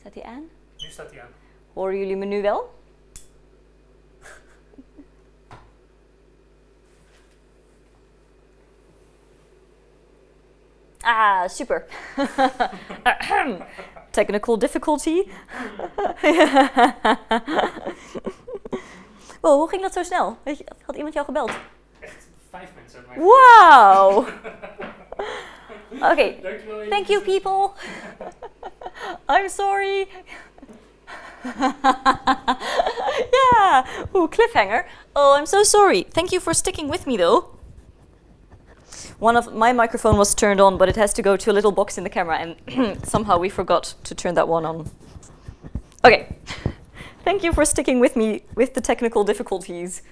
Staat die aan? Nu staat hij aan. Horen jullie me nu wel? Ah, super. Technical difficulty. Wow, hoe ging dat zo snel? Weet je, had iemand jou gebeld? Echt 5 mensen hebben mij Wow! Oké, Dankjewel. thank you people. I'm sorry. Yeah, ooh, cliffhanger. Oh, I'm so sorry. Thank you for sticking with me though. One of my microphone was turned on, but it has to go to a little box in the camera, and somehow we forgot to turn that one on. Okay. Thank you for sticking with me with the technical difficulties.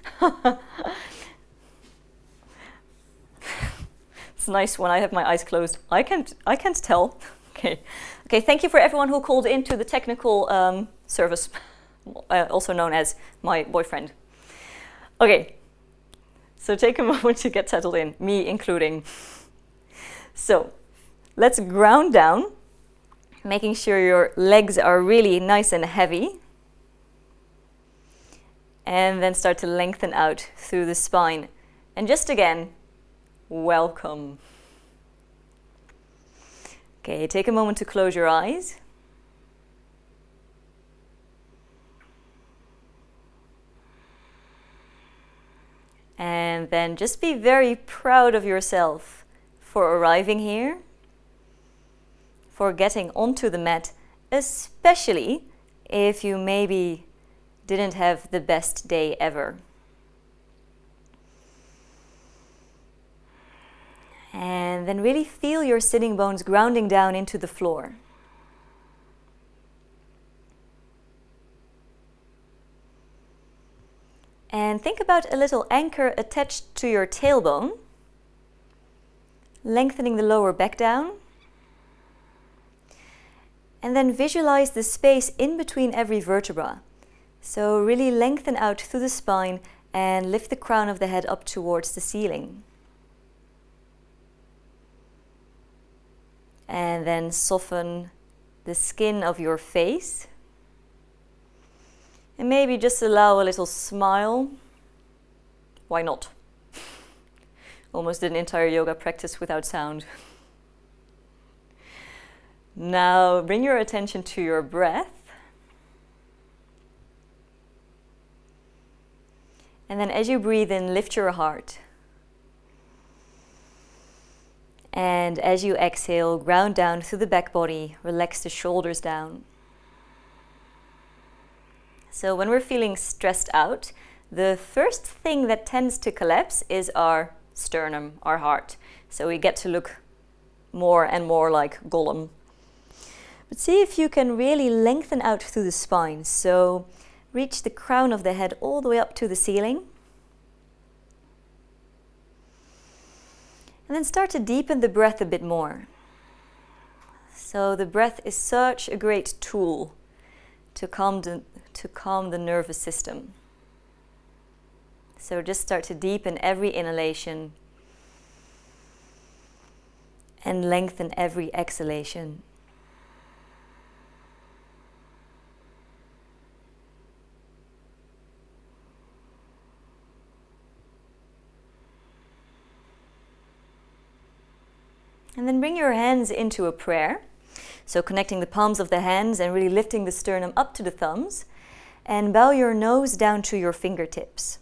It's nice when I have my eyes closed. I can't tell. Okay. Thank you for everyone who called into the technical service, also known as my boyfriend. Okay. So take a moment to get settled in, me including. So let's ground down, making sure your legs are really nice and heavy. And then start to lengthen out through the spine. And just again, welcome. Okay, take a moment to close your eyes. And then just be very proud of yourself for arriving here, for getting onto the mat, especially if you maybe didn't have the best day ever. And then really feel your sitting bones grounding down into the floor. And think about a little anchor attached to your tailbone, lengthening the lower back down. And then visualize the space in between every vertebra. So really lengthen out through the spine and lift the crown of the head up towards the ceiling. And then soften the skin of your face. And maybe just allow a little smile. Why not? Almost did an entire yoga practice without sound. Now bring your attention to your breath. And then as you breathe in, lift your heart. And as you exhale, ground down through the back body, relax the shoulders down. So when we're feeling stressed out, the first thing that tends to collapse is our sternum, our heart. So we get to look more and more like Gollum. But see if you can really lengthen out through the spine. So reach the crown of the head all the way up to the ceiling. And then start to deepen the breath a bit more. So the breath is such a great tool to calm the nervous system. So just start to deepen every inhalation and lengthen every exhalation. And then bring your hands into a prayer. So connecting the palms of the hands and really lifting the sternum up to the thumbs. And bow your nose down to your fingertips.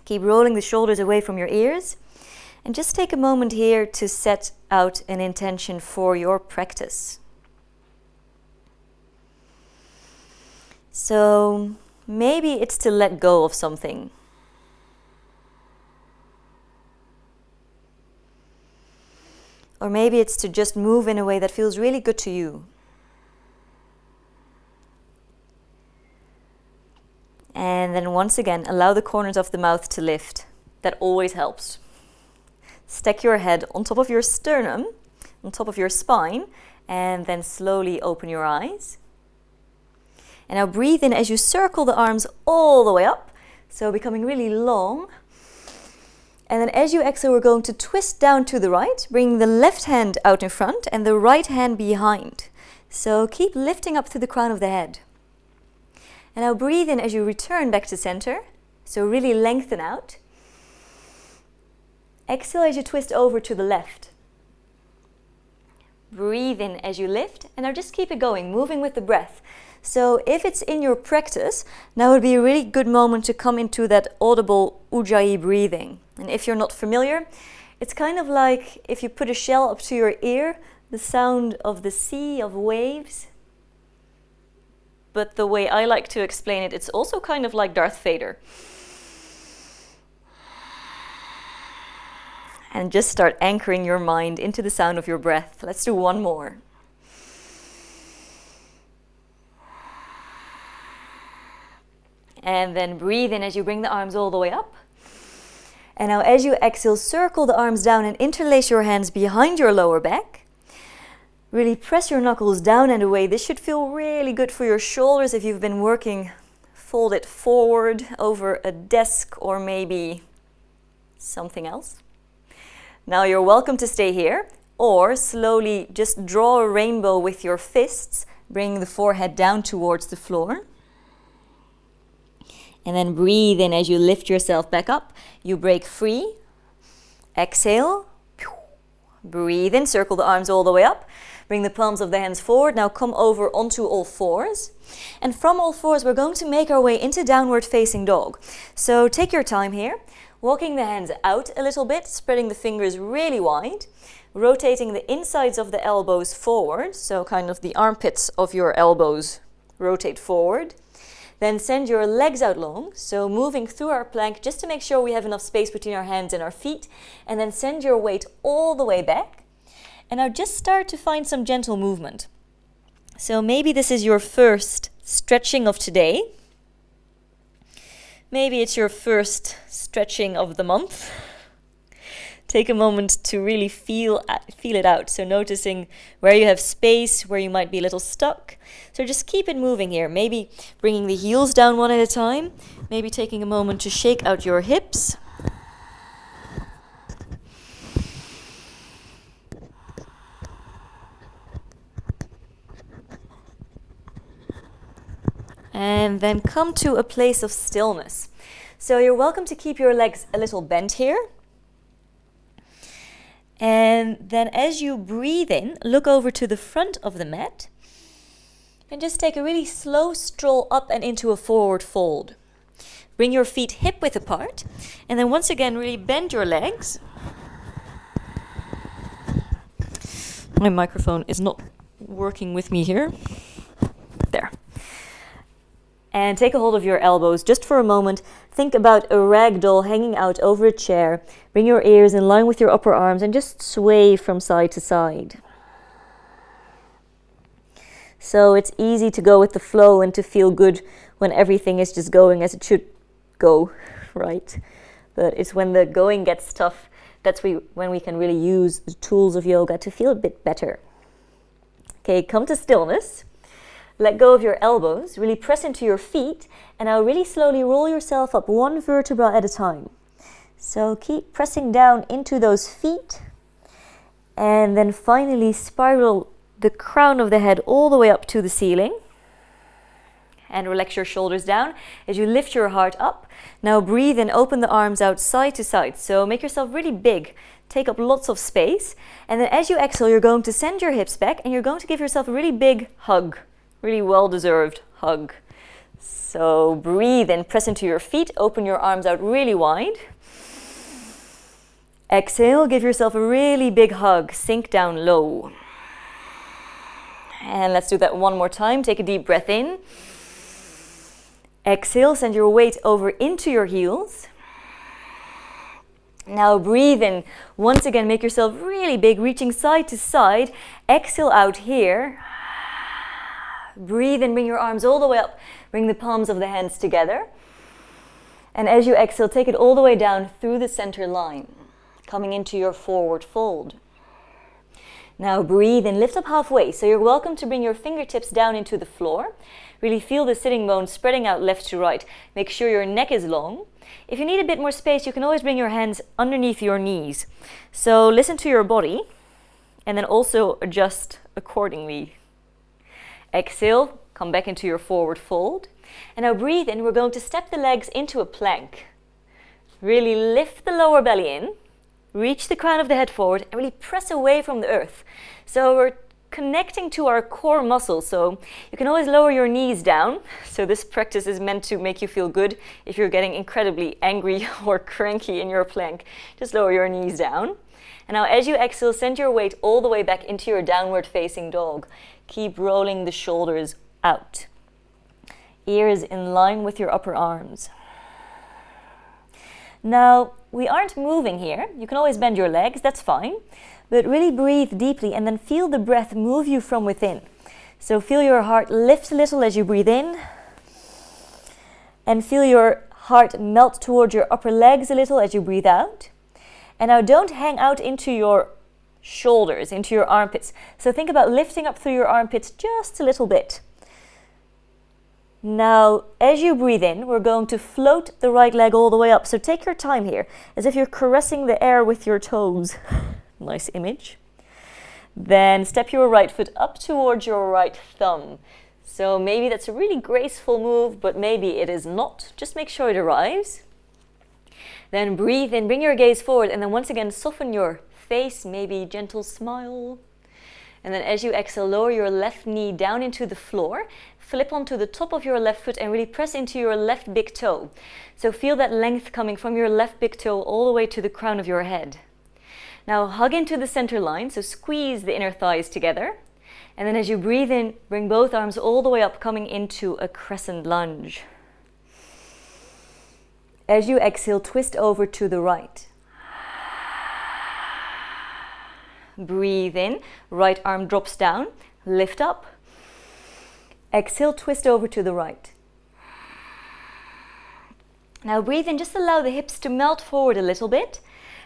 Keep rolling the shoulders away from your ears. And just take a moment here to set out an intention for your practice. So maybe it's to let go of something. Or maybe it's to just move in a way that feels really good to you. And then once again, allow the corners of the mouth to lift. That always helps. Stack your head on top of your sternum, on top of your spine, and then slowly open your eyes. And now breathe in as you circle the arms all the way up, so becoming really long. And then as you exhale, we're going to twist down to the right, bring the left hand out in front and the right hand behind. So keep lifting up through the crown of the head. And now breathe in as you return back to center. So really lengthen out. Exhale as you twist over to the left. Breathe in as you lift, and now just keep it going, moving with the breath. So if it's in your practice, now would be a really good moment to come into that audible Ujjayi breathing. And if you're not familiar, it's kind of like if you put a shell up to your ear, the sound of the sea, of waves. But the way I like to explain it, it's also kind of like Darth Vader. And just start anchoring your mind into the sound of your breath. Let's do one more. And then breathe in as you bring the arms all the way up. And now as you exhale, circle the arms down and interlace your hands behind your lower back. Really press your knuckles down and away. This should feel really good for your shoulders if you've been working folded forward over a desk or maybe something else. Now you're welcome to stay here, or slowly just draw a rainbow with your fists, bring the forehead down towards the floor. And then breathe in as you lift yourself back up. You break free. Exhale. Breathe in, circle the arms all the way up. Bring the palms of the hands forward. Now come over onto all fours. And from all fours, we're going to make our way into downward facing dog. So take your time here. Walking the hands out a little bit, spreading the fingers really wide, rotating the insides of the elbows forward, so kind of the armpits of your elbows rotate forward. Then send your legs out long, so moving through our plank just to make sure we have enough space between our hands and our feet, and then send your weight all the way back. And now just start to find some gentle movement. So maybe this is your first stretching of today. Maybe it's your first stretching of the month. Take a moment to really feel it out. So noticing where you have space, where you might be a little stuck. So just keep it moving here. Maybe bringing the heels down one at a time. Maybe taking a moment to shake out your hips. And then come to a place of stillness. So you're welcome to keep your legs a little bent here. And then as you breathe in, look over to the front of the mat. And just take a really slow stroll up and into a forward fold. Bring your feet hip width apart. And then once again, really bend your legs. My microphone is not working with me here. There. And take a hold of your elbows just for a moment. Think about a rag doll hanging out over a chair. Bring your ears in line with your upper arms and just sway from side to side. So it's easy to go with the flow and to feel good when everything is just going as it should go, right? But it's when the going gets tough, that's when we can really use the tools of yoga to feel a bit better. Okay, come to stillness. Let go of your elbows, really press into your feet, and now really slowly roll yourself up one vertebra at a time. So keep pressing down into those feet, and then finally spiral the crown of the head all the way up to the ceiling. And relax your shoulders down as you lift your heart up. Now breathe and open the arms out side to side. So make yourself really big. Take up lots of space. And then as you exhale, you're going to send your hips back and you're going to give yourself a really big hug. Really well-deserved hug. So breathe and press into your feet. Open your arms out really wide. Exhale, give yourself a really big hug. Sink down low. And let's do that one more time. Take a deep breath in. Exhale, send your weight over into your heels. Now breathe in. Once again, make yourself really big, reaching side to side. Exhale out here. Breathe and bring your arms all the way up. Bring the palms of the hands together. And as you exhale, take it all the way down through the center line, coming into your forward fold. Now breathe and lift up halfway. So you're welcome to bring your fingertips down into the floor. Really feel the sitting bones spreading out left to right. Make sure your neck is long. If you need a bit more space, you can always bring your hands underneath your knees. So listen to your body and then also adjust accordingly. Exhale, come back into your forward fold. And now breathe in, we're going to step the legs into a plank. Really lift the lower belly in, reach the crown of the head forward, and really press away from the earth. So we're connecting to our core muscles, so you can always lower your knees down. So this practice is meant to make you feel good. If you're getting incredibly angry or cranky in your plank, just lower your knees down. And now as you exhale, send your weight all the way back into your downward facing dog. Keep rolling the shoulders out. Ears in line with your upper arms. Now, we aren't moving here. You can always bend your legs, that's fine. But really breathe deeply and then feel the breath move you from within. So feel your heart lift a little as you breathe in. And feel your heart melt towards your upper legs a little as you breathe out. And now don't hang out into your shoulders, into your armpits. So think about lifting up through your armpits just a little bit. Now, as you breathe in, we're going to float the right leg all the way up. So take your time here, as if you're caressing the air with your toes. Nice image. Then step your right foot up towards your right thumb. So maybe that's a really graceful move, but maybe it is not. Just make sure it arrives. Then breathe in, bring your gaze forward, and then once again soften your face, maybe gentle smile. And then as you exhale, lower your left knee down into the floor, flip onto the top of your left foot and really press into your left big toe. So feel that length coming from your left big toe all the way to the crown of your head. Now hug into the center line, so squeeze the inner thighs together. And then as you breathe in, bring both arms all the way up, coming into a crescent lunge. As you exhale, twist over to the right. Breathe in, right arm drops down, lift up. Exhale, twist over to the right. Now breathe in, just allow the hips to melt forward a little bit.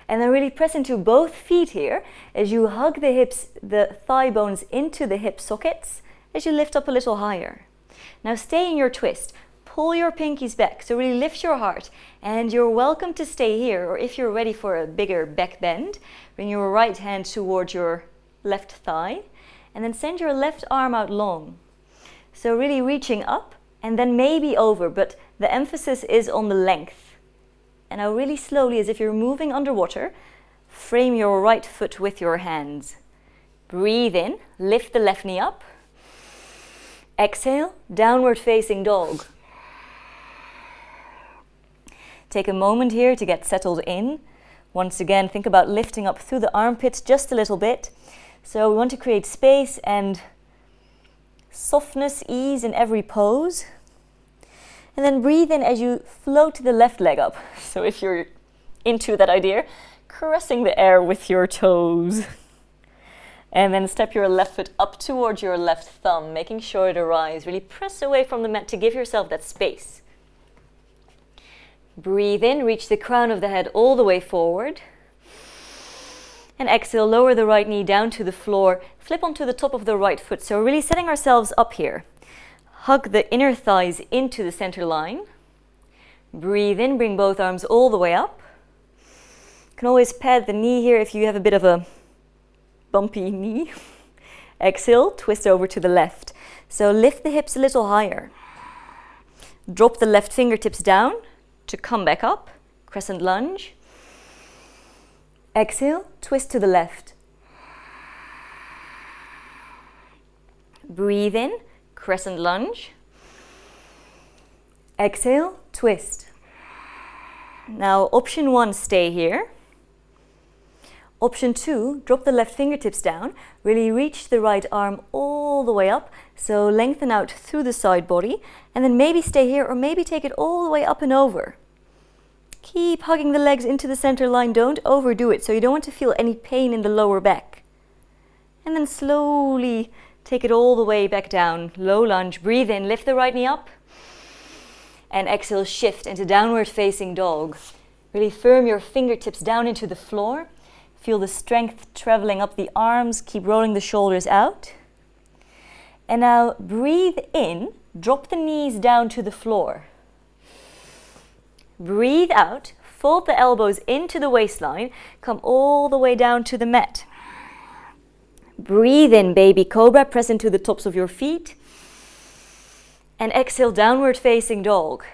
And then really press into both feet here as you hug the hips, the thigh bones into the hip sockets as you lift up a little higher. Now stay in your twist. Pull your pinkies back, so really lift your heart. And you're welcome to stay here, or if you're ready for a bigger back bend, bring your right hand towards your left thigh and then send your left arm out long. So really reaching up and then maybe over, but the emphasis is on the length. And now really slowly, as if you're moving underwater, frame your right foot with your hands. Breathe in, lift the left knee up. Exhale, downward facing dog. Take a moment here to get settled in. Once again, think about lifting up through the armpits just a little bit. So we want to create space and softness, ease in every pose. And then breathe in as you float the left leg up. So if you're into that idea, caressing the air with your toes. And then step your left foot up towards your left thumb, making sure it arrives. Really press away from the mat to give yourself that space. Breathe in, reach the crown of the head all the way forward. And exhale, lower the right knee down to the floor, flip onto the top of the right foot. So really setting ourselves up here. Hug the inner thighs into the center line. Breathe in, bring both arms all the way up. You can always pad the knee here if you have a bit of a bumpy knee. Exhale, twist over to the left. So lift the hips a little higher. Drop the left fingertips down to come back up. Crescent lunge. Exhale, twist to the left. Breathe in. Crescent lunge. Exhale, twist. Now option 1, stay here. Option 2, drop the left fingertips down. Really reach the right arm all the way up. So lengthen out through the side body. And then maybe stay here or maybe take it all the way up and over. Keep hugging the legs into the center line. Don't overdo it. So you don't want to feel any pain in the lower back. And then slowly take it all the way back down. Low lunge. Breathe in. Lift the right knee up. And exhale, shift into downward facing dog. Really firm your fingertips down into the floor. Feel the strength traveling up the arms. Keep rolling the shoulders out. And now breathe in. Drop the knees down to the floor. Breathe out. Fold the elbows into the waistline. Come all the way down to the mat. Breathe in, baby cobra. Press into the tops of your feet. And exhale, downward facing dog.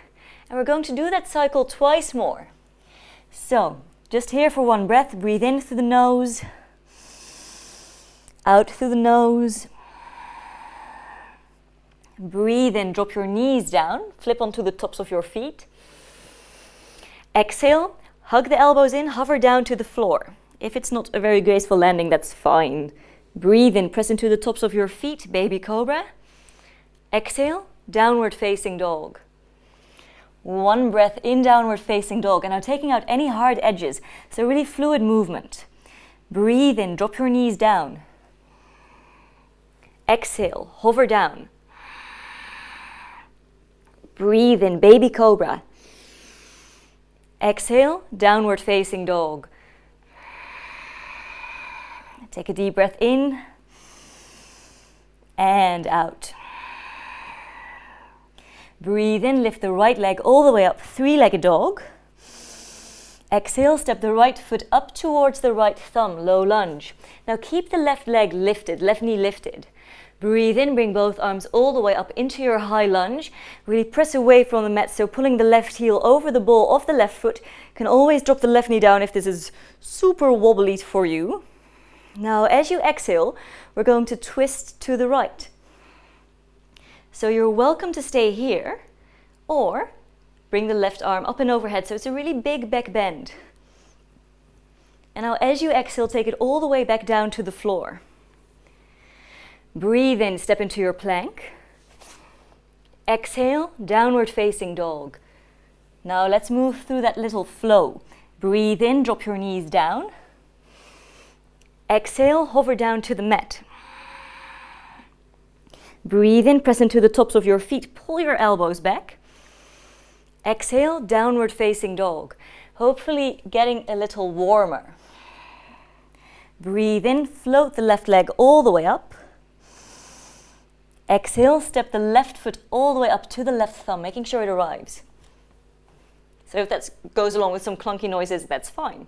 And we're going to do that cycle twice more. So, just here for one breath, breathe in through the nose, out through the nose. Breathe in, drop your knees down, flip onto the tops of your feet. Exhale, hug the elbows in, hover down to the floor. If it's not a very graceful landing, that's fine. Breathe in, press into the tops of your feet, baby cobra. Exhale, downward facing dog. One breath in, downward facing dog. And now taking out any hard edges, so really fluid movement. Breathe in, drop your knees down. Exhale, hover down. Breathe in, baby cobra. Exhale, downward facing dog. Take a deep breath in and out. Breathe in, lift the right leg all the way up, three-legged dog. Exhale, step the right foot up towards the right thumb, low lunge. Now keep the left leg lifted, left knee lifted. Breathe in, bring both arms all the way up into your high lunge. Really press away from the mat, so pulling the left heel over the ball of the left foot. Can always drop the left knee down if this is super wobbly for you. Now, as you exhale, we're going to twist to the right. So you're welcome to stay here, or bring the left arm up and overhead, so it's a really big back bend. And now, as you exhale, take it all the way back down to the floor. Breathe in, step into your plank. Exhale, downward facing dog. Now let's move through that little flow. Breathe in, drop your knees down. Exhale, hover down to the mat. Breathe in, press into the tops of your feet, pull your elbows back. Exhale, downward facing dog. Hopefully getting a little warmer. Breathe in, float the left leg all the way up. Exhale, step the left foot all the way up to the left thumb, making sure it arrives. So if that goes along with some clunky noises, that's fine.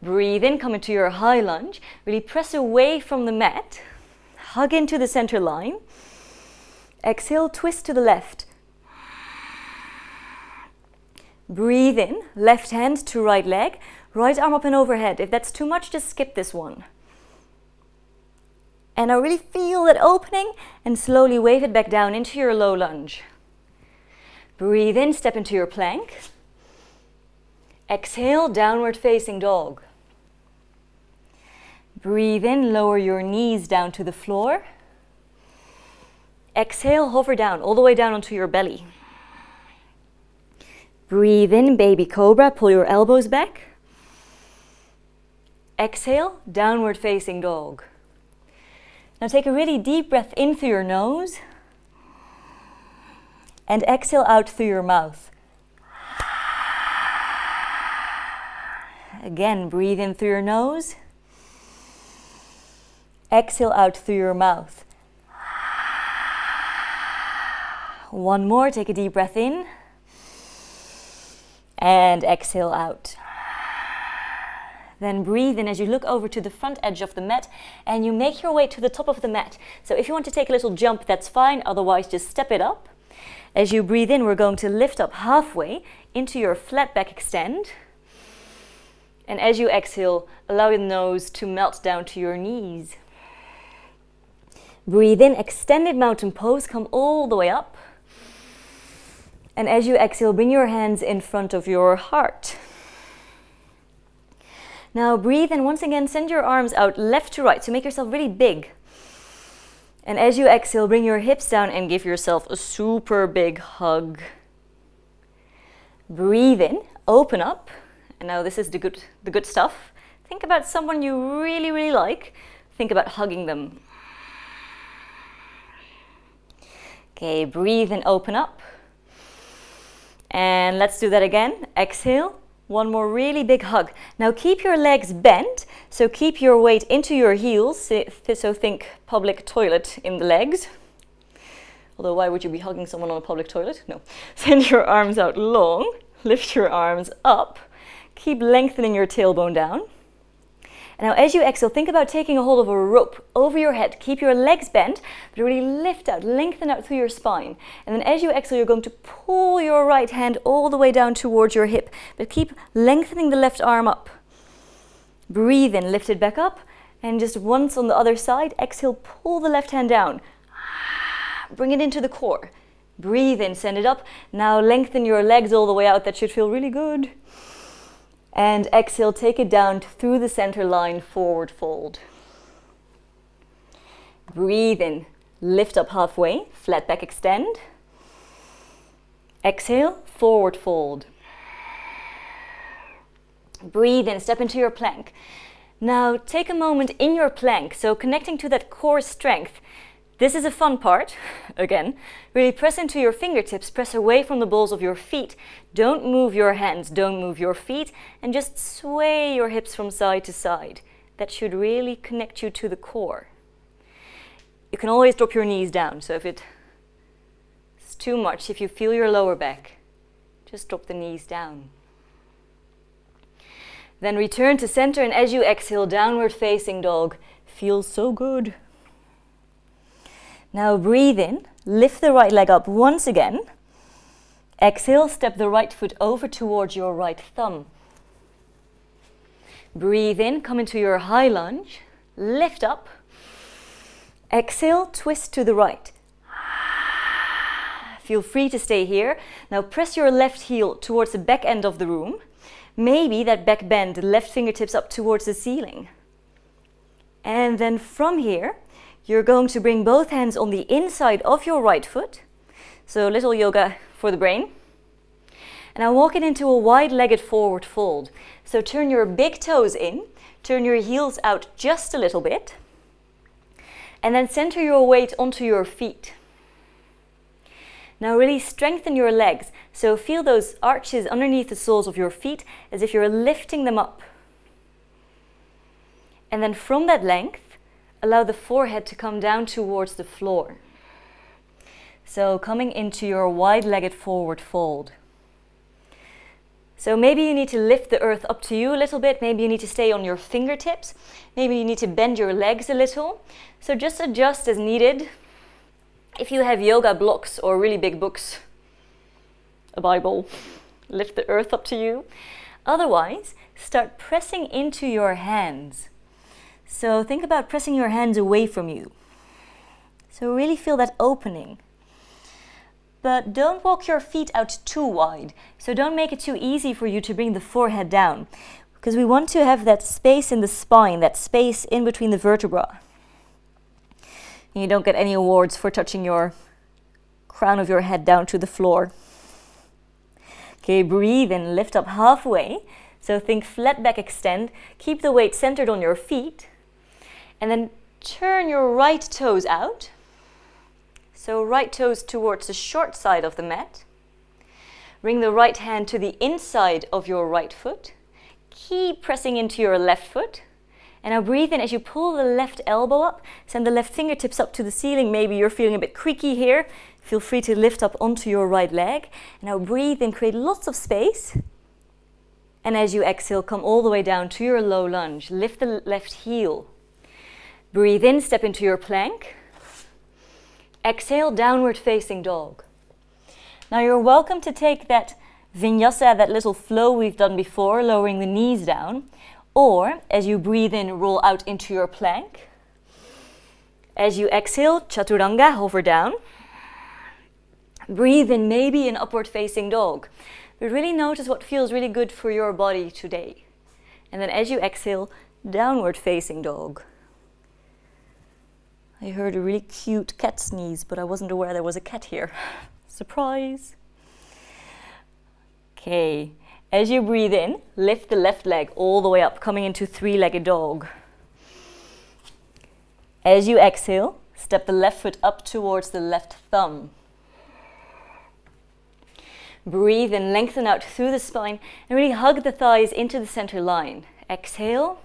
Breathe in, come into your high lunge. Really press away from the mat. Hug into the center line. Exhale, twist to the left. Breathe in, left hand to right leg. Right arm up and overhead. If that's too much, just skip this one. And now really feel that opening and slowly wave it back down into your low lunge. Breathe in, step into your plank. Exhale, downward facing dog. Breathe in, lower your knees down to the floor. Exhale, hover down, all the way down onto your belly. Breathe in, baby cobra, pull your elbows back. Exhale, downward facing dog. Now take a really deep breath in through your nose and exhale out through your mouth. Again, breathe in through your nose. Exhale out through your mouth. One more, take a deep breath in and exhale out. Then breathe in as you look over to the front edge of the mat and you make your way to the top of the mat. So if you want to take a little jump, that's fine. Otherwise, just step it up. As you breathe in, we're going to lift up halfway into your flat back extend. And as you exhale, allow your nose to melt down to your knees. Breathe in, extended mountain pose, come all the way up. And as you exhale, bring your hands in front of your heart. Now breathe and once again send your arms out left to right, so make yourself really big. And as you exhale, bring your hips down and give yourself a super big hug. Breathe in, open up. And now this is the good stuff. Think about someone you really, really like. Think about hugging them. Okay, breathe and open up. And let's do that again. Exhale. One more really big hug. Now keep your legs bent, so keep your weight into your heels, so think public toilet in the legs. Although why would you be hugging someone on a public toilet? No. Send your arms out long, lift your arms up, keep lengthening your tailbone down. And now as you exhale, think about taking a hold of a rope over your head. Keep your legs bent, but really lift out, lengthen out through your spine. And then as you exhale, you're going to pull your right hand all the way down towards your hip, but keep lengthening the left arm up. Breathe in, lift it back up, and just once on the other side, exhale, pull the left hand down. Bring it into the core. Breathe in, send it up. Now lengthen your legs all the way out. That should feel really good. And exhale, take it down through the center line, forward fold. Breathe in, lift up halfway, flat back extend. Exhale, forward fold. Breathe in, step into your plank. Now take a moment in your plank, so connecting to that core strength. This is a fun part. Again, really press into your fingertips, press away from the balls of your feet. Don't move your hands, don't move your feet, and just sway your hips from side to side. That should really connect you to the core. You can always drop your knees down, so if it's too much, if you feel your lower back, just drop the knees down. Then return to center, and as you exhale, downward facing dog. Feels so good. Now breathe in, lift the right leg up once again. Exhale, step the right foot over towards your right thumb. Breathe in, come into your high lunge, lift up. Exhale, twist to the right. Feel free to stay here. Now press your left heel towards the back end of the room. Maybe that back bend, left fingertips up towards the ceiling. And then from here, you're going to bring both hands on the inside of your right foot. So a little yoga for the brain. And now walk it into a wide-legged forward fold. So turn your big toes in, turn your heels out just a little bit. And then center your weight onto your feet. Now really strengthen your legs. So feel those arches underneath the soles of your feet as if you're lifting them up. And then from that length, allow the forehead to come down towards the floor. So coming into your wide-legged forward fold. So maybe you need to lift the earth up to you a little bit. Maybe you need to stay on your fingertips. Maybe you need to bend your legs a little. So just adjust as needed. If you have yoga blocks or really big books, a Bible, lift the earth up to you. Otherwise, start pressing into your hands. So think about pressing your hands away from you. So really feel that opening. But don't walk your feet out too wide. So don't make it too easy for you to bring the forehead down. Because we want to have that space in the spine, that space in between the vertebra. And you don't get any awards for touching your crown of your head down to the floor. Okay, breathe in, lift up halfway. So think flat back extend. Keep the weight centered on your feet. And then turn your right toes out. So right toes towards the short side of the mat. Bring the right hand to the inside of your right foot. Keep pressing into your left foot. And now breathe in as you pull the left elbow up. Send the left fingertips up to the ceiling. Maybe you're feeling a bit creaky here. Feel free to lift up onto your right leg. And now breathe in, create lots of space. And as you exhale, come all the way down to your low lunge. Lift the left heel. Breathe in, step into your plank. Exhale, downward facing dog. Now you're welcome to take that vinyasa, that little flow we've done before, lowering the knees down. Or, as you breathe in, roll out into your plank. As you exhale, chaturanga, hover down. Breathe in, maybe an upward facing dog. But really notice what feels really good for your body today. And then as you exhale, downward facing dog. I heard a really cute cat sneeze, but I wasn't aware there was a cat here. Surprise! Okay, as you breathe in, lift the left leg all the way up, coming into three-legged dog. As you exhale, step the left foot up towards the left thumb. Breathe and lengthen out through the spine and really hug the thighs into the center line. Exhale.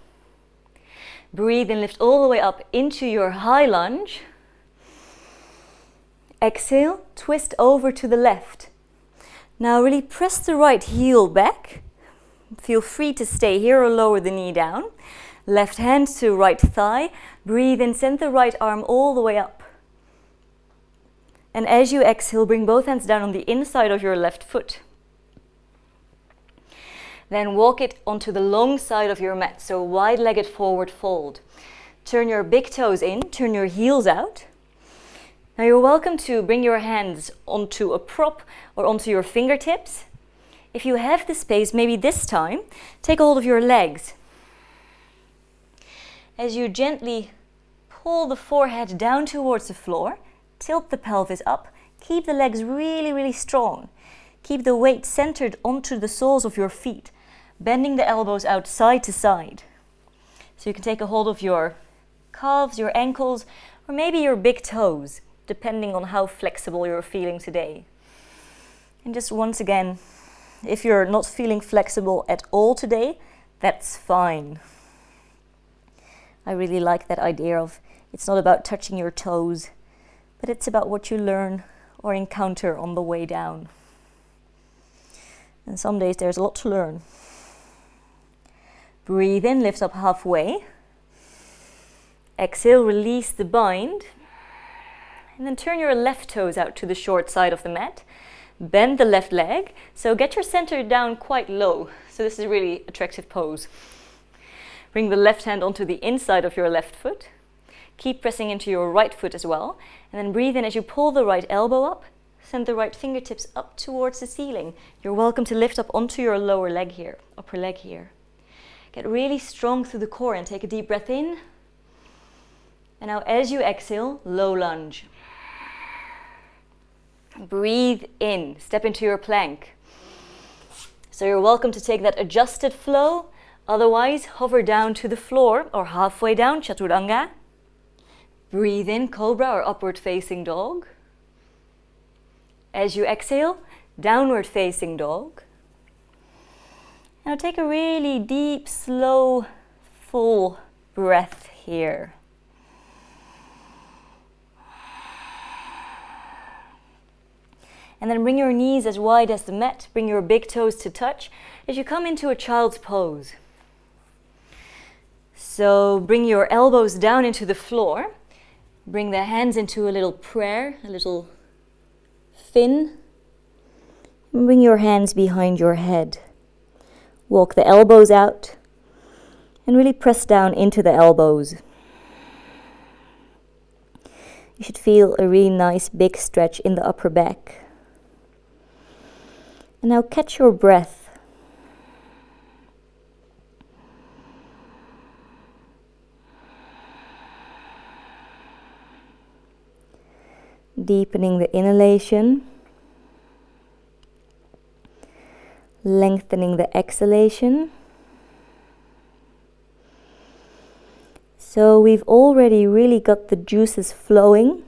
Breathe and lift all the way up into your high lunge. Exhale, twist over to the left. Now really press the right heel back. Feel free to stay here or lower the knee down. Left hand to right thigh. Breathe in, send the right arm all the way up. And as you exhale, bring both hands down on the inside of your left foot. Then walk it onto the long side of your mat, so wide-legged forward fold. Turn your big toes in, turn your heels out. Now you're welcome to bring your hands onto a prop or onto your fingertips. If you have the space, maybe this time, take hold of your legs. As you gently pull the forehead down towards the floor, tilt the pelvis up, keep the legs really, really strong. Keep the weight centered onto the soles of your feet, bending the elbows out side to side. So you can take a hold of your calves, your ankles, or maybe your big toes, depending on how flexible you're feeling today. And just once again, if you're not feeling flexible at all today, that's fine. I really like that idea of it's not about touching your toes, but it's about what you learn or encounter on the way down. And some days there's a lot to learn. Breathe in, lift up halfway. Exhale, release the bind. And then turn your left toes out to the short side of the mat. Bend the left leg. So get your center down quite low. So this is a really attractive pose. Bring the left hand onto the inside of your left foot. Keep pressing into your right foot as well. And then breathe in as you pull the right elbow up. Send the right fingertips up towards the ceiling. You're welcome to lift up onto your lower leg here, upper leg here. Get really strong through the core and take a deep breath in. And now as you exhale, low lunge. Breathe in, step into your plank. So you're welcome to take that adjusted flow. Otherwise, hover down to the floor or halfway down, chaturanga. Breathe in, cobra or upward facing dog. As you exhale, downward facing dog. Now take a really deep, slow, full breath here. And then bring your knees as wide as the mat, bring your big toes to touch as you come into a child's pose. So bring your elbows down into the floor, bring the hands into a little prayer, a little fin. Bring your hands behind your head. Walk the elbows out and really press down into the elbows. You should feel a really nice big stretch in the upper back. And now catch your breath. Deepening the inhalation. Lengthening the exhalation. So we've already really got the juices flowing.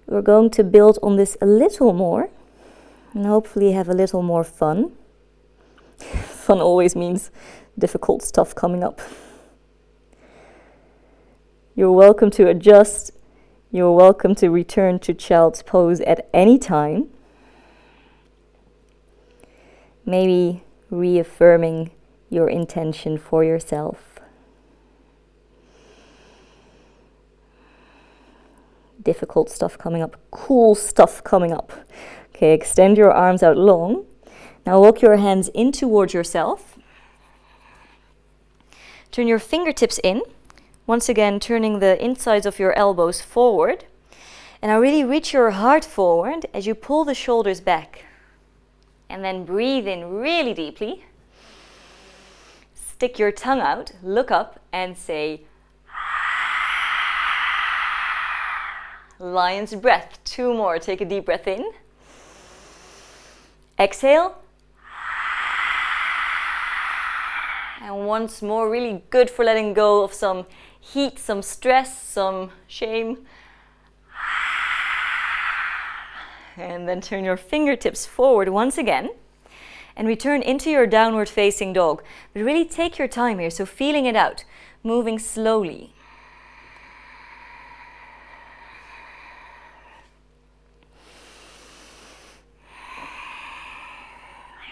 We're going to build on this a little more and hopefully have a little more fun. Fun always means difficult stuff coming up. You're welcome to adjust. You're welcome to return to child's pose at any time. Maybe reaffirming your intention for yourself. Difficult stuff coming up, cool stuff coming up. Okay, extend your arms out long. Now walk your hands in towards yourself. Turn your fingertips in. Once again, turning the insides of your elbows forward. And now really reach your heart forward as you pull the shoulders back. And then breathe in really deeply. Stick your tongue out, look up and say, lion's breath. 2 more. Take a deep breath in. Exhale. And once more, really good for letting go of some heat, some stress, some shame. And then turn your fingertips forward once again. And return into your downward facing dog. But really take your time here, so feeling it out, moving slowly.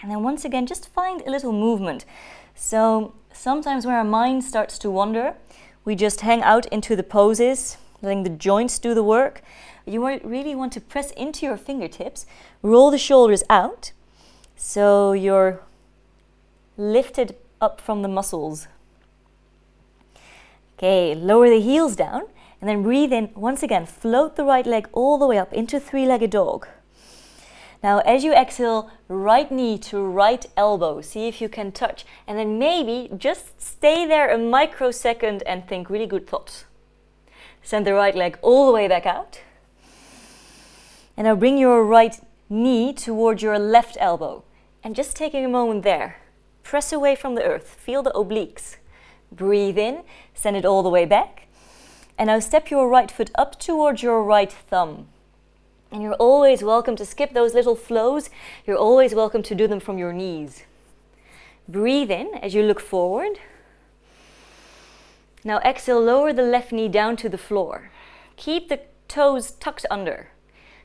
And then once again, just find a little movement. So sometimes when our mind starts to wander, we just hang out into the poses, letting the joints do the work. You really want to press into your fingertips, roll the shoulders out, so you're lifted up from the muscles. Okay, lower the heels down, and then breathe in. Once again, float the right leg all the way up into three-legged dog. Now, as you exhale, right knee to right elbow. See if you can touch. And then maybe just stay there a microsecond and think really good thoughts. Send the right leg all the way back out. And now bring your right knee toward your left elbow. And just taking a moment there. Press away from the earth. Feel the obliques. Breathe in. Send it all the way back. And now step your right foot up towards your right thumb. And you're always welcome to skip those little flows. You're always welcome to do them from your knees. Breathe in as you look forward. Now exhale, lower the left knee down to the floor. Keep the toes tucked under.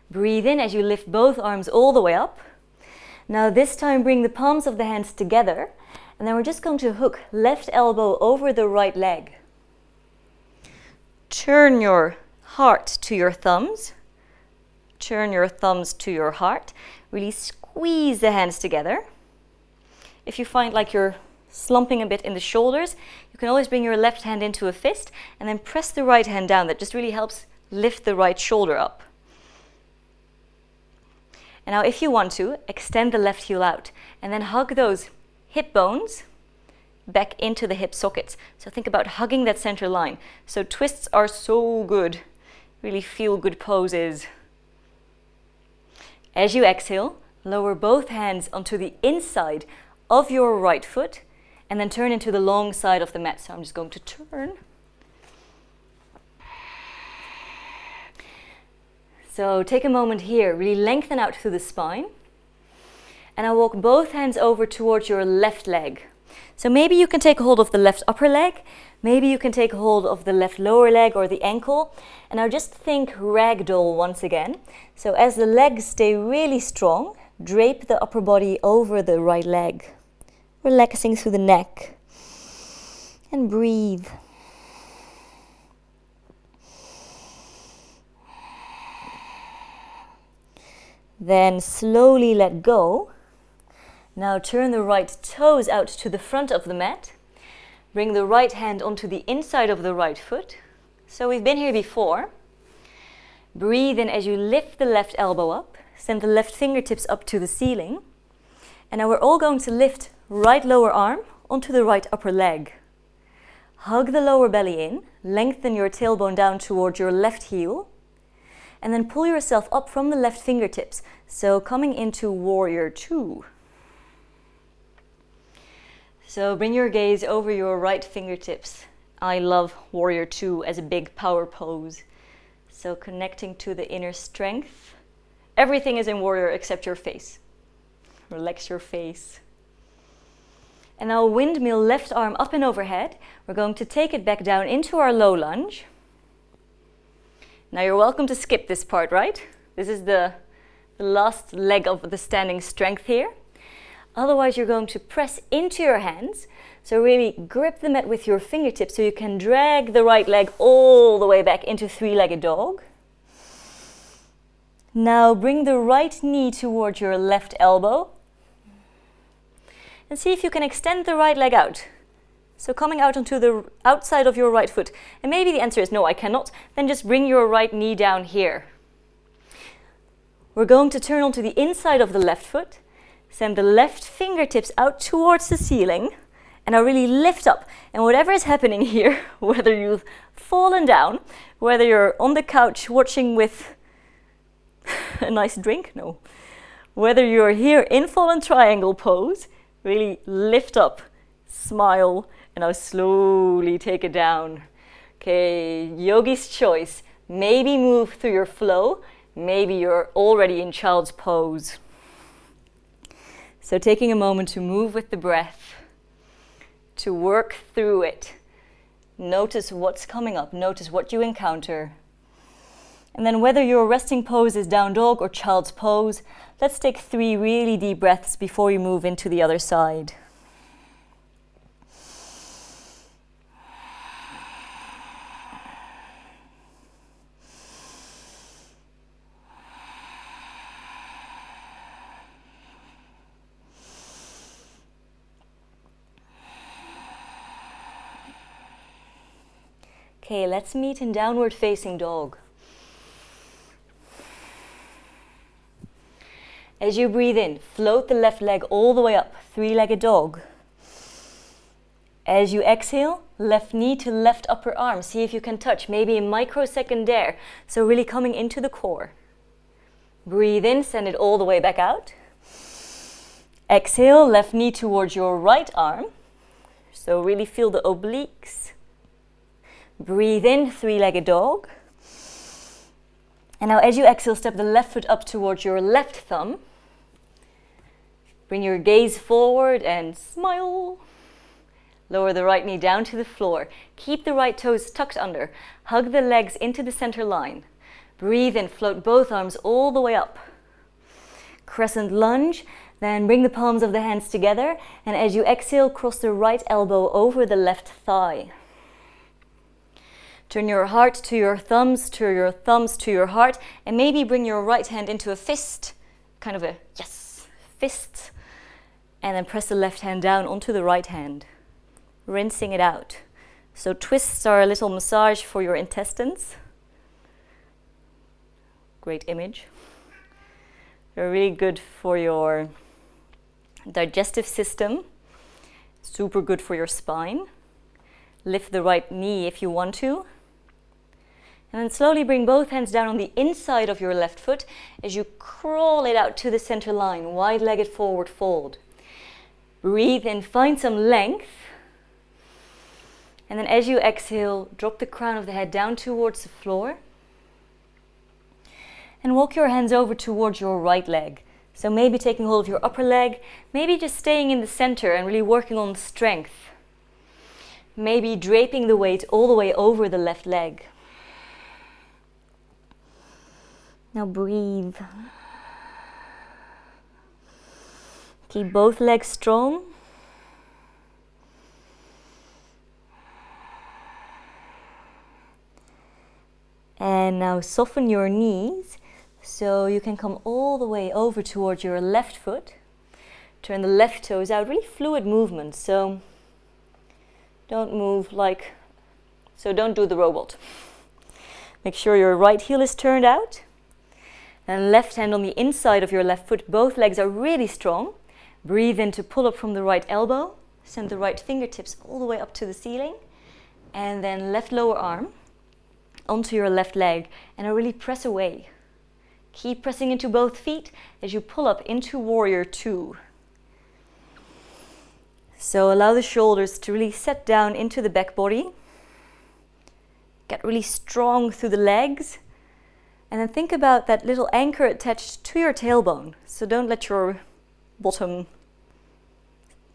Breathe in as you lift both arms all the way up. Now this time bring the palms of the hands together. And then we're just going to hook left elbow over the right leg. Turn your heart to your thumbs. Turn your thumbs to your heart. Really squeeze the hands together. If you find like you're slumping a bit in the shoulders, you can always bring your left hand into a fist and then press the right hand down. That just really helps lift the right shoulder up. And now if you want to, extend the left heel out and then hug those hip bones back into the hip sockets. So think about hugging that center line. So twists are so good. Really feel good poses. As you exhale, lower both hands onto the inside of your right foot and then turn into the long side of the mat. So I'm just going to turn. So take a moment here, really lengthen out through the spine. And I'll walk both hands over towards your left leg. So maybe you can take hold of the left upper leg, maybe you can take hold of the left lower leg or the ankle. And now just think ragdoll once again. So as the legs stay really strong, drape the upper body over the right leg, relaxing through the neck. And breathe. Then slowly let go. Now turn the right toes out to the front of the mat. Bring the right hand onto the inside of the right foot. So we've been here before. Breathe in as you lift the left elbow up. Send the left fingertips up to the ceiling. And now we're all going to lift right lower arm onto the right upper leg. Hug the lower belly in. Lengthen your tailbone down towards your left heel. And then pull yourself up from the left fingertips. So coming into warrior two. So bring your gaze over your right fingertips. I love warrior two as a big power pose. So connecting to the inner strength. Everything is in warrior except your face. Relax your face. And now windmill left arm up and overhead. We're going to take it back down into our low lunge. Now you're welcome to skip this part, right? This is the last leg of the standing strength here. Otherwise, you're going to press into your hands. So really grip the mat with your fingertips so you can drag the right leg all the way back into three-legged dog. Now bring the right knee towards your left elbow. And see if you can extend the right leg out. So coming out onto the outside of your right foot. And maybe the answer is no, I cannot. Then just bring your right knee down here. We're going to turn onto the inside of the left foot. Send the left fingertips out towards the ceiling. And now really lift up. And whatever is happening here, whether you've fallen down, whether you're on the couch watching with a nice drink, no. Whether you're here in fallen triangle pose, really lift up, smile, and now slowly take it down. Okay, yogi's choice. Maybe move through your flow. Maybe you're already in child's pose. So taking a moment to move with the breath, to work through it. Notice what's coming up. Notice what you encounter. And then whether your resting pose is down dog or child's pose, let's take 3 really deep breaths before you move into the other side. Okay, let's meet in downward facing dog. As you breathe in, float the left leg all the way up, 3-legged dog. As you exhale, left knee to left upper arm. See if you can touch, maybe a microsecond there. So really coming into the core. Breathe in, send it all the way back out. Exhale, left knee towards your right arm. So really feel the obliques. Breathe in, 3-legged dog. And now as you exhale, step the left foot up towards your left thumb. Bring your gaze forward and smile. Lower the right knee down to the floor. Keep the right toes tucked under. Hug the legs into the center line. Breathe in, float both arms all the way up. Crescent lunge. Then bring the palms of the hands together. And as you exhale, cross the right elbow over the left thigh. Turn your heart to your thumbs to your heart, and maybe bring your right hand into a fist, kind of a yes, fist, and then press the left hand down onto the right hand, rinsing it out. So twists are a little massage for your intestines. Great image. They're really good for your digestive system, super good for your spine. Lift the right knee if you want to. And then slowly bring both hands down on the inside of your left foot as you crawl it out to the center line, wide-legged forward fold. Breathe in, find some length. And then as you exhale, drop the crown of the head down towards the floor. And walk your hands over towards your right leg. So maybe taking hold of your upper leg, maybe just staying in the center and really working on strength. Maybe draping the weight all the way over the left leg. Now breathe. Keep both legs strong. And now soften your knees so you can come all the way over towards your left foot. Turn the left toes out, really fluid movement. So don't move don't do the robot. Make sure your right heel is turned out. And left hand on the inside of your left foot, both legs are really strong. Breathe in to pull up from the right elbow. Send the right fingertips all the way up to the ceiling. And then left lower arm onto your left leg. And now really press away. Keep pressing into both feet as you pull up into Warrior 2. So allow the shoulders to really set down into the back body. Get really strong through the legs. And then think about that little anchor attached to your tailbone. So don't let your bottom,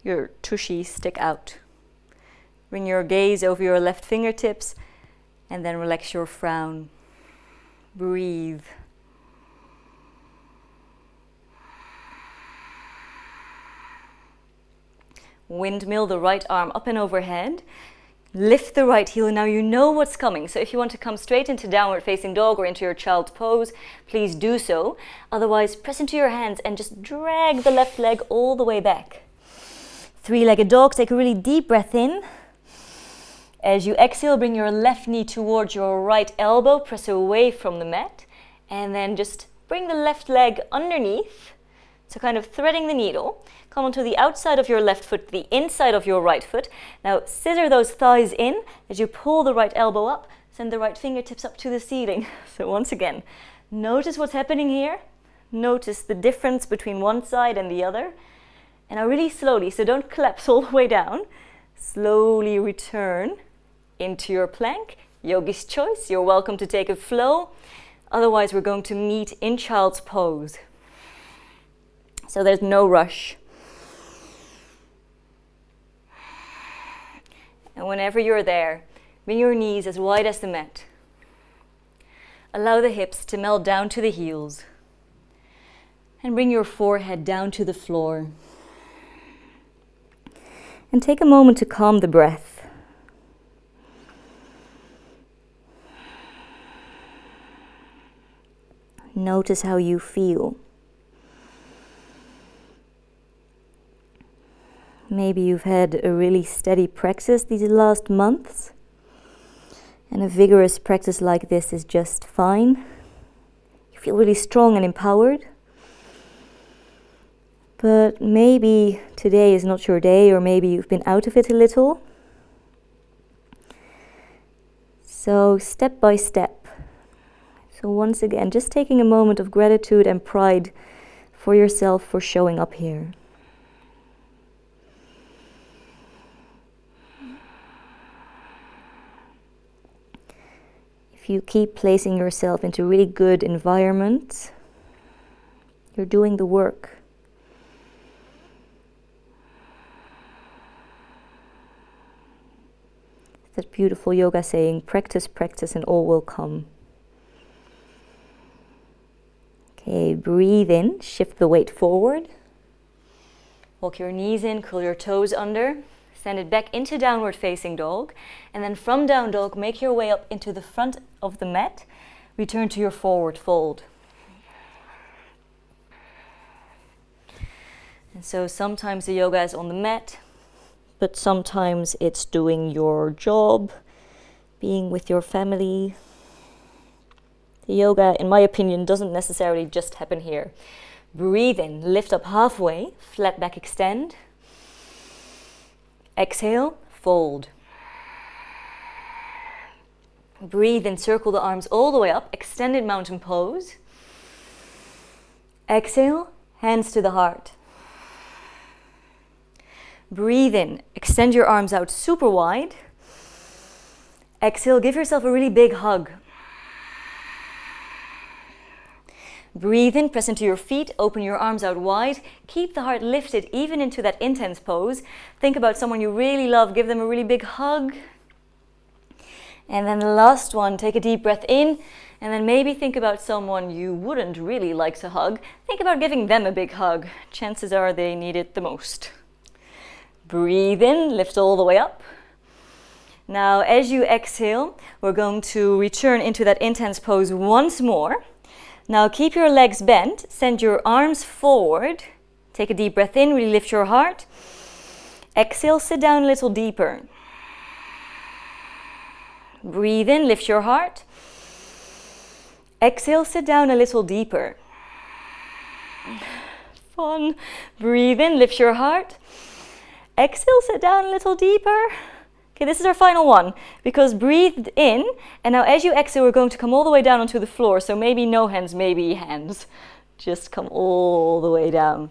your tushy stick out. Bring your gaze over your left fingertips and then relax your frown. Breathe. Windmill the right arm up and overhead. Lift the right heel. Now you know what's coming. So if you want to come straight into downward facing dog or into your child's pose, please do so. Otherwise, press into your hands and just drag the left leg all the way back. 3-legged dog. Take a really deep breath in. As you exhale, bring your left knee towards your right elbow. Press away from the mat. And then just bring the left leg underneath. So kind of threading the needle. Come onto the outside of your left foot, the inside of your right foot. Now scissor those thighs in as you pull the right elbow up. Send the right fingertips up to the ceiling. So once again, notice what's happening here. Notice the difference between one side and the other. And now really slowly, so don't collapse all the way down. Slowly return into your plank. Yogi's choice. You're welcome to take a flow. Otherwise, we're going to meet in child's pose. So there's no rush. And whenever you're there, bring your knees as wide as the mat. Allow the hips to melt down to the heels. And bring your forehead down to the floor. And take a moment to calm the breath. Notice how you feel. Maybe you've had a really steady practice these last months, and a vigorous practice like this is just fine. You feel really strong and empowered. But maybe today is not your day, or maybe you've been out of it a little. So step by step. So once again, just taking a moment of gratitude and pride for yourself for showing up here. If you keep placing yourself into really good environments, you're doing the work. That beautiful yoga saying, practice, practice, and all will come. Okay, breathe in, shift the weight forward. Walk your knees in, curl your toes under. Send it back into downward facing dog. And then from down dog, make your way up into the front of the mat. Return to your forward fold. And so sometimes the yoga is on the mat, but sometimes it's doing your job, being with your family. The yoga, in my opinion, doesn't necessarily just happen here. Breathe in, lift up halfway, flat back extend. Exhale, fold. Breathe in, circle the arms all the way up, extended mountain pose. Exhale, hands to the heart. Breathe in, extend your arms out super wide. Exhale, give yourself a really big hug. Breathe in, press into your feet, open your arms out wide. Keep the heart lifted even into that intense pose. Think about someone you really love, give them a really big hug. And then the last one, take a deep breath in, and then maybe think about someone you wouldn't really like to hug. Think about giving them a big hug. Chances are they need it the most. Breathe in, lift all the way up. Now, as you exhale, we're going to return into that intense pose once more. Now, keep your legs bent, send your arms forward. Take a deep breath in, really lift your heart. Exhale, sit down a little deeper. Breathe in, lift your heart. Exhale, sit down a little deeper. Fun. Breathe in, lift your heart. Exhale, sit down a little deeper. Okay, this is our final one, because breathe in, and now as you exhale, we're going to come all the way down onto the floor, so maybe no hands, maybe hands. Just come all the way down.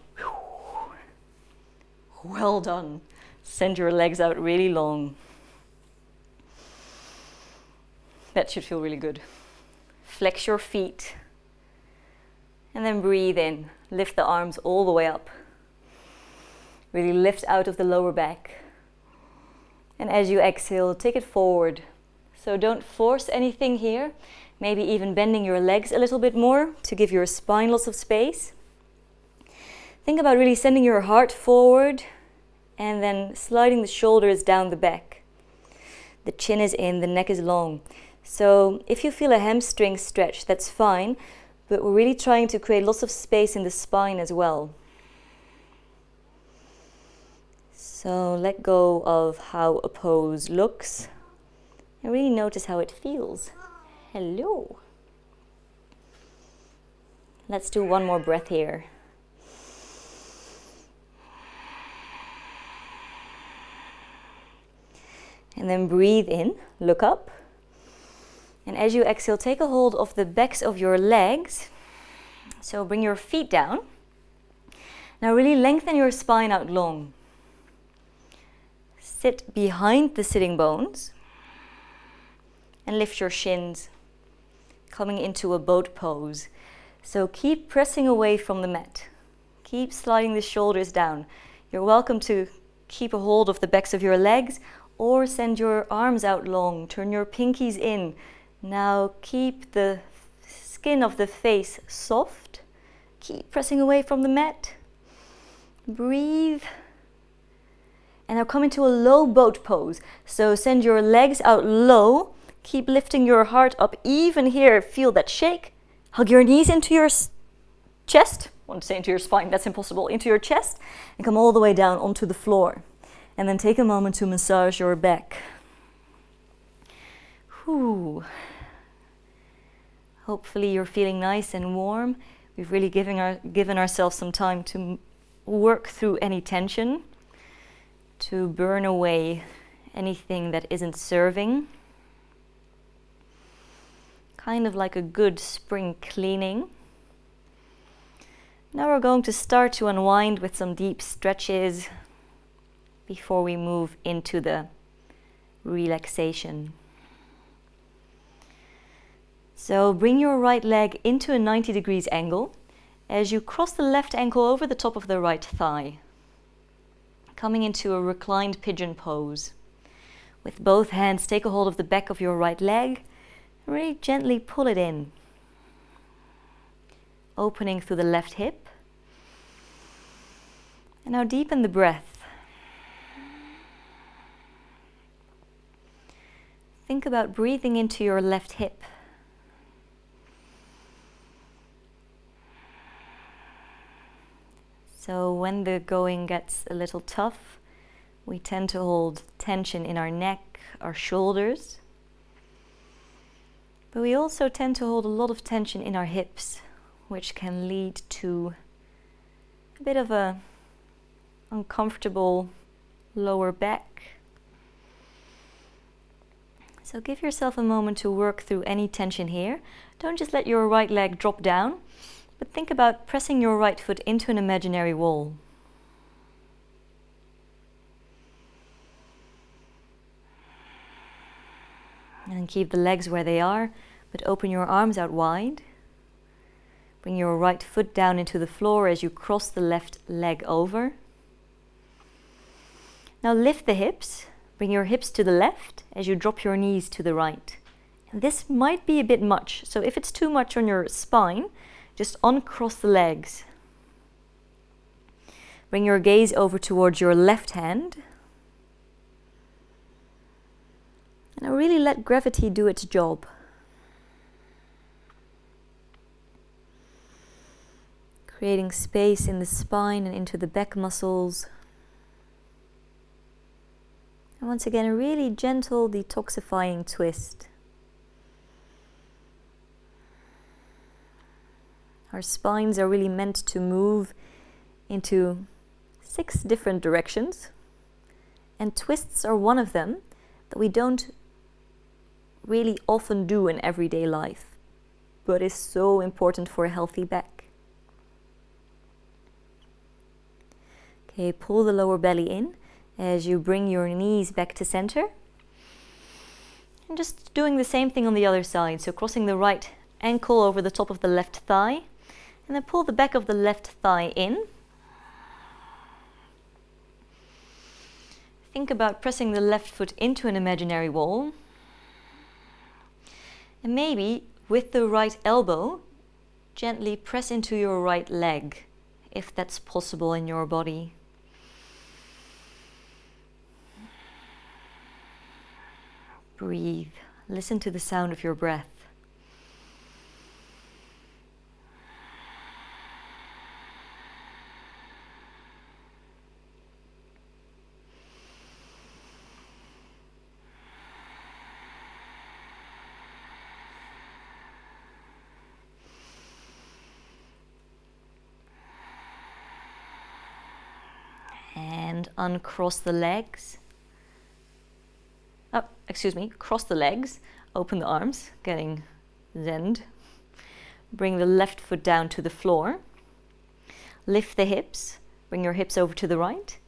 Well done. Send your legs out really long. That should feel really good. Flex your feet, and then breathe in. Lift the arms all the way up. Really lift out of the lower back. And as you exhale, take it forward. So don't force anything here. Maybe even bending your legs a little bit more to give your spine lots of space. Think about really sending your heart forward and then sliding the shoulders down the back. The chin is in, the neck is long. So if you feel a hamstring stretch, that's fine, but we're really trying to create lots of space in the spine as well. So let go of how a pose looks and really notice how it feels. Hello. Let's do one more breath here. And then breathe in, look up. And as you exhale, take a hold of the backs of your legs. So bring your feet down. Now really lengthen your spine out long. Sit behind the sitting bones and lift your shins, coming into a boat pose. So keep pressing away from the mat. Keep sliding the shoulders down. You're welcome to keep a hold of the backs of your legs or send your arms out long. Turn your pinkies in. Now keep the skin of the face soft. Keep pressing away from the mat. Breathe. And now come into a low boat pose. So send your legs out low. Keep lifting your heart up. Even here, feel that shake. Hug your knees into your chest. I want to say into your spine, that's impossible. Into your chest. And come all the way down onto the floor. And then take a moment to massage your back. Whew. Hopefully you're feeling nice and warm. We've really given ourselves some time to work through any tension, to burn away anything that isn't serving. Kind of like a good spring cleaning. Now we're going to start to unwind with some deep stretches before we move into the relaxation. So bring your right leg into a 90 degrees angle as you cross the left ankle over the top of the right thigh, coming into a reclined pigeon pose. With both hands, take a hold of the back of your right leg and really gently pull it in, opening through the left hip. And now deepen the breath. Think about breathing into your left hip. So when the going gets a little tough, we tend to hold tension in our neck, our shoulders. But we also tend to hold a lot of tension in our hips, which can lead to a bit of a uncomfortable lower back. So give yourself a moment to work through any tension here. Don't just let your right leg drop down, but think about pressing your right foot into an imaginary wall. And keep the legs where they are, but open your arms out wide. Bring your right foot down into the floor as you cross the left leg over. Now lift the hips. Bring your hips to the left as you drop your knees to the right. And this might be a bit much, so if it's too much on your spine, just uncross the legs. Bring your gaze over towards your left hand. And now really let gravity do its job. Creating space in the spine and into the back muscles. And once again, a really gentle detoxifying twist. Our spines are really meant to move into 6 different directions, and twists are one of them that we don't really often do in everyday life, but is so important for a healthy back. Okay, pull the lower belly in as you bring your knees back to center. And just doing the same thing on the other side, so crossing the right ankle over the top of the left thigh, and then pull the back of the left thigh in. Think about pressing the left foot into an imaginary wall. And maybe with the right elbow, gently press into your right leg, if that's possible in your body. Breathe. Listen to the sound of your breath. And uncross the legs. Cross the legs, open the arms, getting zened. Bring the left foot down to the floor. Lift the hips, bring your hips over to the right.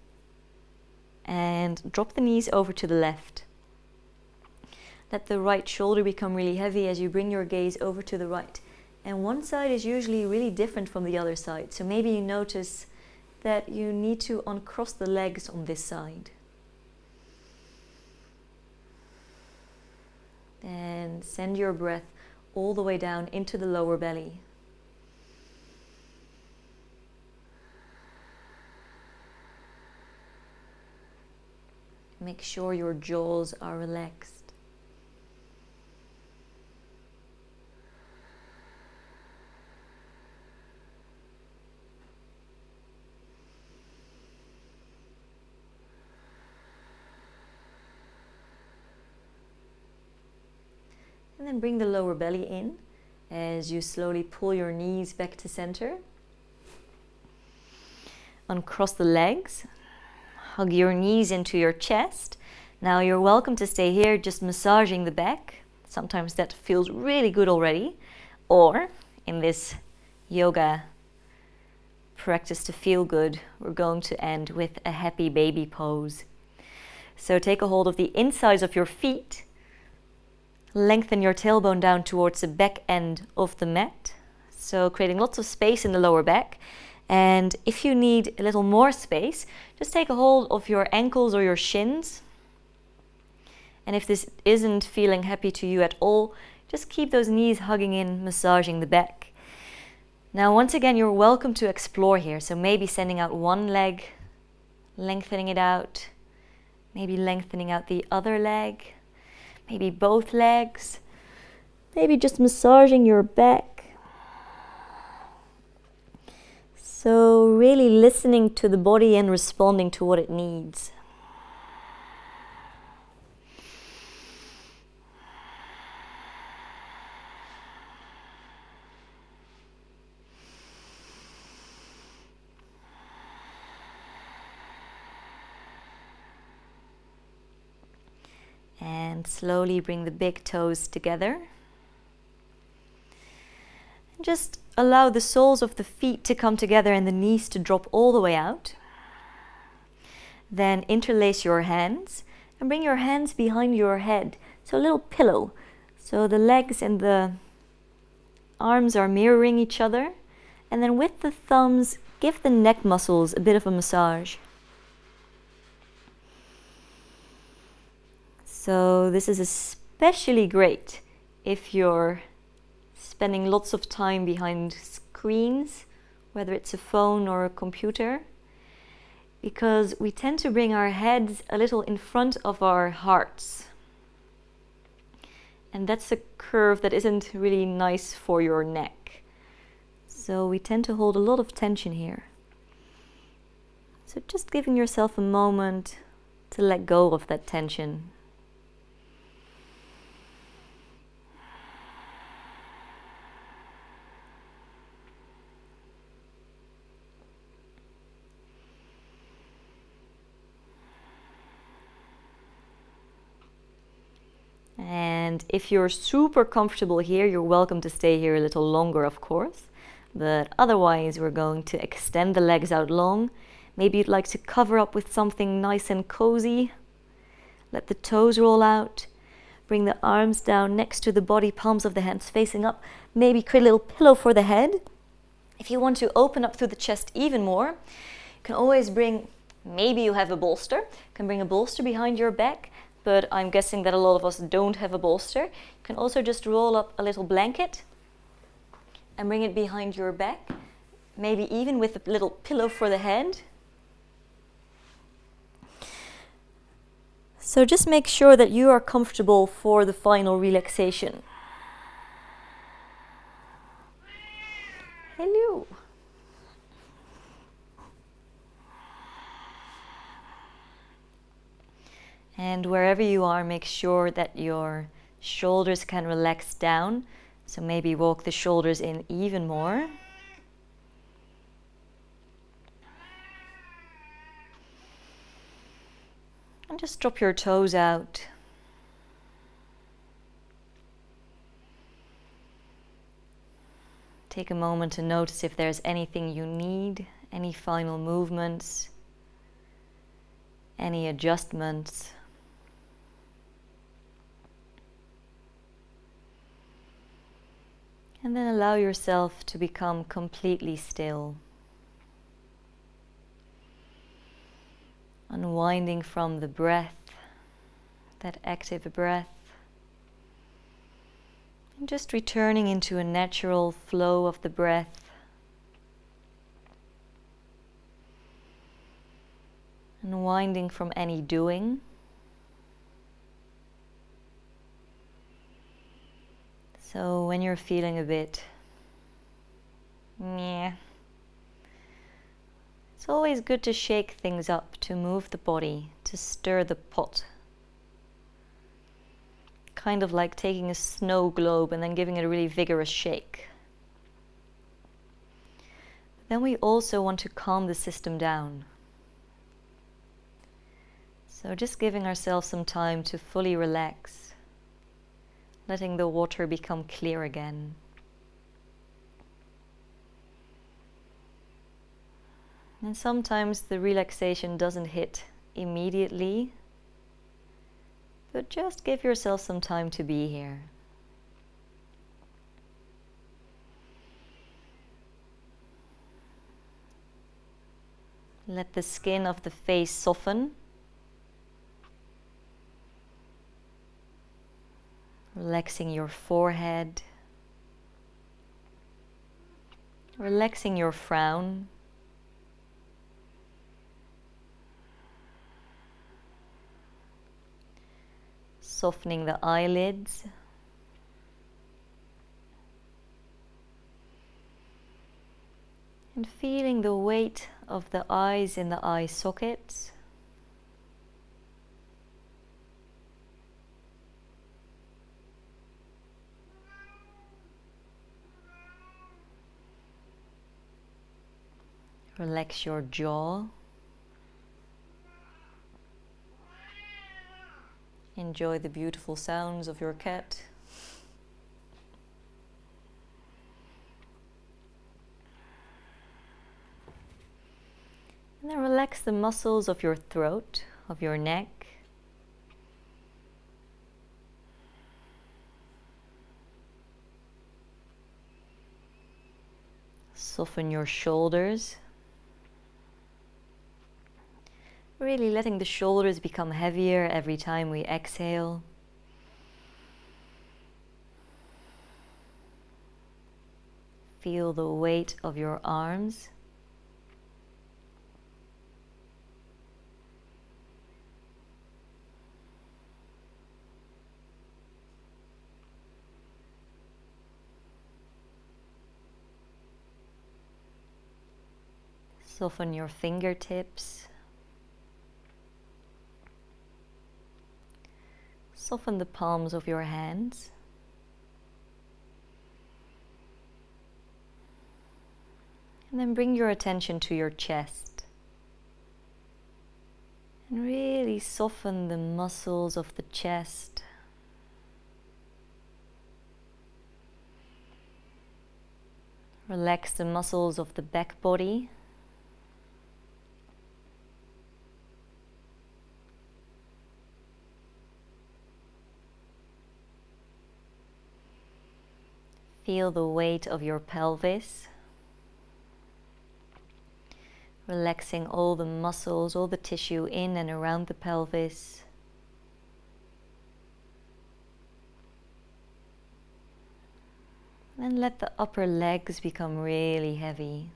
And drop the knees over to the left. Let the right shoulder become really heavy as you bring your gaze over to the right. And one side is usually really different from the other side. So maybe you notice that you need to uncross the legs on this side. And send your breath all the way down into the lower belly. Make sure your jaws are relaxed. And then bring the lower belly in as you slowly pull your knees back to center. Uncross the legs. Hug your knees into your chest. Now you're welcome to stay here just massaging the back. Sometimes that feels really good already. Or in this yoga practice to feel good, we're going to end with a happy baby pose. So take a hold of the insides of your feet. Lengthen your tailbone down towards the back end of the mat. So creating lots of space in the lower back. And if you need a little more space, just take a hold of your ankles or your shins. And if this isn't feeling happy to you at all, just keep those knees hugging in, massaging the back. Now, once again, you're welcome to explore here. So maybe sending out one leg, lengthening it out, maybe lengthening out the other leg. Maybe both legs, maybe just massaging your back. So really listening to the body and responding to what it needs. And slowly bring the big toes together. Just allow the soles of the feet to come together and the knees to drop all the way out. Then interlace your hands and bring your hands behind your head. So a little pillow. So the legs and the arms are mirroring each other. And then with the thumbs, give the neck muscles a bit of a massage. So this is especially great if you're spending lots of time behind screens, whether it's a phone or a computer, because we tend to bring our heads a little in front of our hearts. And that's a curve that isn't really nice for your neck. So we tend to hold a lot of tension here. So just giving yourself a moment to let go of that tension. And if you're super comfortable here, you're welcome to stay here a little longer, of course. But otherwise, we're going to extend the legs out long. Maybe you'd like to cover up with something nice and cozy. Let the toes roll out. Bring the arms down next to the body, palms of the hands facing up. Maybe create a little pillow for the head. If you want to open up through the chest even more, you can always bring, maybe you have a bolster. You can bring a bolster behind your back. But I'm guessing that a lot of us don't have a bolster. You can also just roll up a little blanket and bring it behind your back, maybe even with a little pillow for the head. So just make sure that you are comfortable for the final relaxation. Hello. And wherever you are, make sure that your shoulders can relax down. So maybe walk the shoulders in even more. And just drop your toes out. Take a moment to notice if there's anything you need, any final movements, any adjustments. And then allow yourself to become completely still. Unwinding from the breath, that active breath. And just returning into a natural flow of the breath. Unwinding from any doing. So when you're feeling a bit meh, it's always good to shake things up, to move the body, to stir the pot. Kind of like taking a snow globe and then giving it a really vigorous shake. Then we also want to calm the system down. So just giving ourselves some time to fully relax, letting the water become clear again. And sometimes the relaxation doesn't hit immediately, but just give yourself some time to be here. Let the skin of the face soften. Relaxing your forehead. Relaxing your frown. Softening the eyelids. And feeling the weight of the eyes in the eye sockets. Relax your jaw. Enjoy the beautiful sounds of your cat. And then relax the muscles of your throat, of your neck. Soften your shoulders. Really letting the shoulders become heavier every time we exhale. Feel the weight of your arms. Soften your fingertips. Soften the palms of your hands. And then bring your attention to your chest. And really soften the muscles of the chest. Relax the muscles of the back body. Feel the weight of your pelvis. Relaxing all the muscles, all the tissue in and around the pelvis. And let the upper legs become really heavy.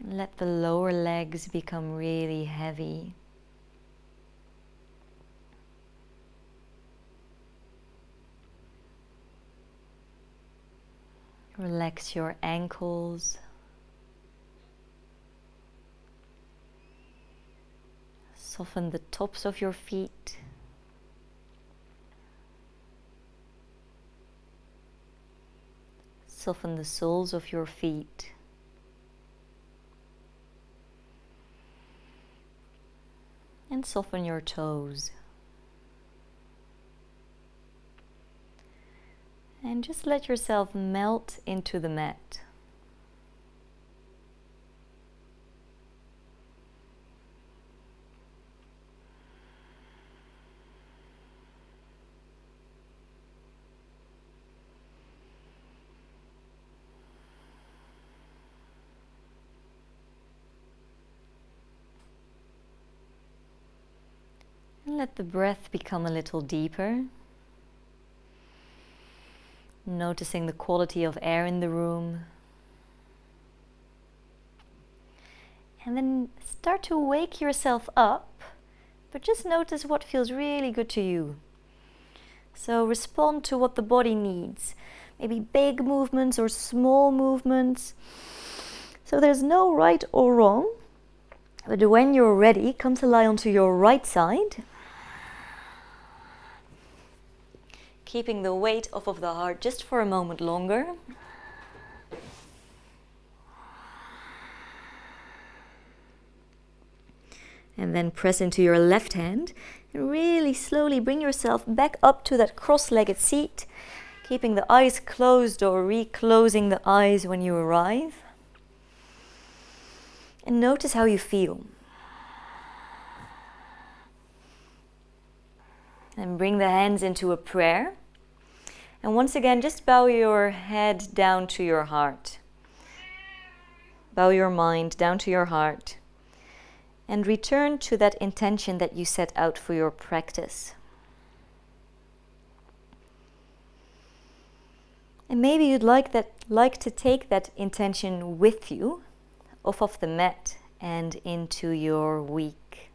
Let the lower legs become really heavy. Relax your ankles. Soften the tops of your feet. Soften the soles of your feet. And soften your toes. And just let yourself melt into the mat. And let the breath become a little deeper. Noticing the quality of air in the room. And then start to wake yourself up, but just notice what feels really good to you. So respond to what the body needs. Maybe big movements or small movements. So there's no right or wrong. But when you're ready, come to lie onto your right side. Keeping the weight off of the heart just for a moment longer. And then press into your left hand and really slowly bring yourself back up to that cross-legged seat, keeping the eyes closed or reclosing the eyes when you arrive. And notice how you feel. And bring the hands into a prayer. And once again, just bow your head down to your heart. Bow your mind down to your heart. And return to that intention that you set out for your practice. And maybe you'd like to take that intention with you off of the mat and into your week.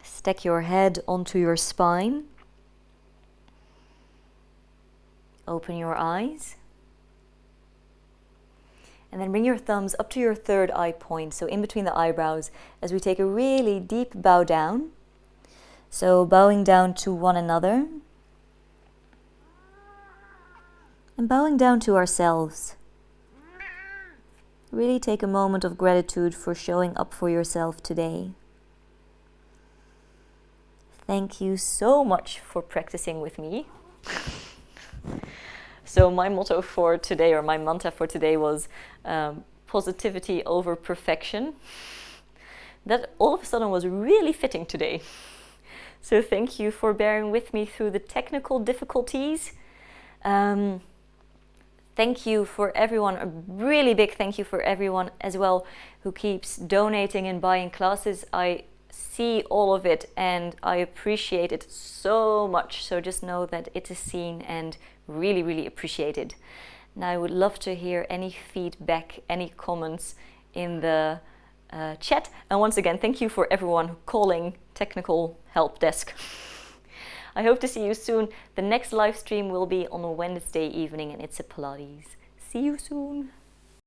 Stack your head onto your spine. Open your eyes. And then bring your thumbs up to your third eye point, so in between the eyebrows, as we take a really deep bow down. So bowing down to one another. And bowing down to ourselves. Really take a moment of gratitude for showing up for yourself today. Thank you so much for practicing with me. So my motto for today, or my mantra for today, was positivity over perfection. That all of a sudden was really fitting today. So thank you for bearing with me through the technical difficulties. Thank you for everyone, a really big thank you for everyone as well who keeps donating and buying classes. I see all of it and I appreciate it so much. So just know that it is seen and really, really appreciated. Now I would love to hear any feedback, any comments in the chat. And once again, thank you for everyone calling technical help desk. I hope to see you soon. The next live stream will be on a Wednesday evening and it's a Pilates. See you soon.